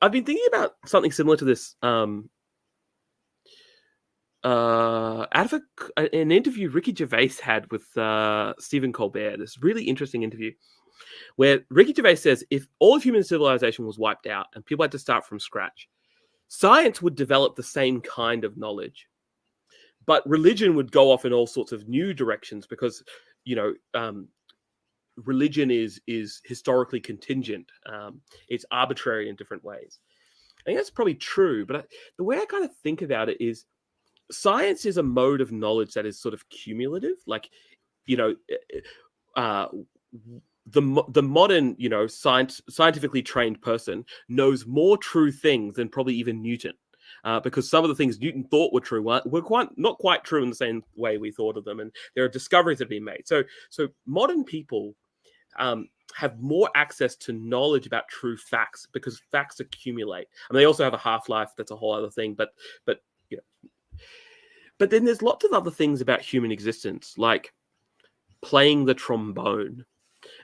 I've been thinking about something similar to this. Out of an interview Ricky Gervais had with Stephen Colbert, this really interesting interview where Ricky Gervais says if all of human civilization was wiped out and people had to start from scratch, science would develop the same kind of knowledge, but religion would go off in all sorts of new directions because, religion is historically contingent. It's arbitrary in different ways. I think that's probably true, but the way I kind of think about it is science is a mode of knowledge that is sort of cumulative. Like, uh, the modern, scientifically trained person knows more true things than probably even Newton. Because some of the things Newton thought were true were not quite true in the same way we thought of them, and there are discoveries that have been made. So modern people have more access to knowledge about true facts because facts accumulate. I mean, they also have a half-life. That's a whole other thing. But but then there's lots of other things about human existence, like playing the trombone,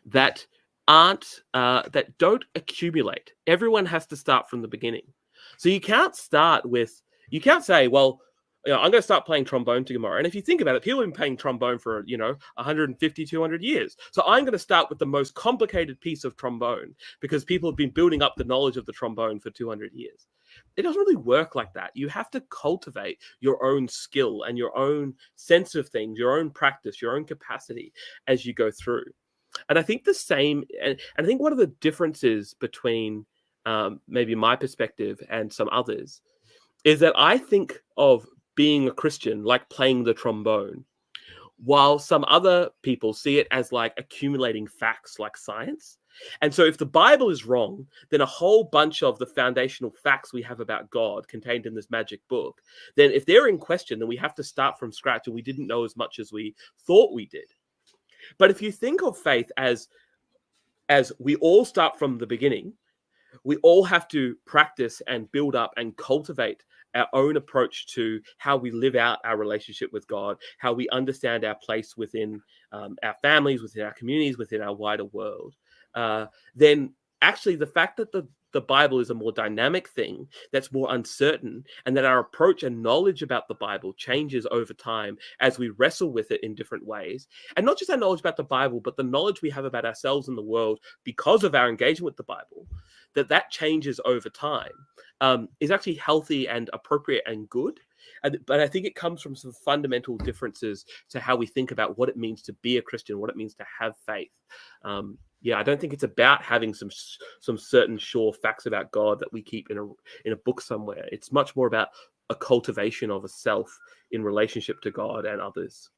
that don't accumulate. Everyone has to start from the beginning. So you can't say, well, I'm going to start playing trombone tomorrow. And if you think about it, people have been playing trombone for, 150, 200 years. So I'm going to start with the most complicated piece of trombone because people have been building up the knowledge of the trombone for 200 years. It doesn't really work like that. You have to cultivate your own skill and your own sense of things, your own practice, your own capacity as you go through. And I think the same, and I think one of the differences between maybe my perspective and some others is that I think of being a Christian like playing the trombone, while some other people see it as like accumulating facts like science. And so if the Bible is wrong, then a whole bunch of the foundational facts we have about God contained in this magic book, then if they're in question, then we have to start from scratch and we didn't know as much as we thought we did. But if you think of faith as we all start from the beginning, we all have to practice and build up and cultivate our own approach to how we live out our relationship with God, how we understand our place within our families, within our communities, within our wider world. Then actually the fact that the Bible is a more dynamic thing that's more uncertain, and that our approach and knowledge about the Bible changes over time as we wrestle with it in different ways. And not just our knowledge about the Bible, but the knowledge we have about ourselves and the world because of our engagement with the Bible, that changes over time, is actually healthy and appropriate and good. But I think it comes from some fundamental differences to how we think about what it means to be a Christian, what it means to have faith. I don't think it's about having some certain sure facts about God that we keep in a book somewhere. It's much more about a cultivation of a self in relationship to God and others.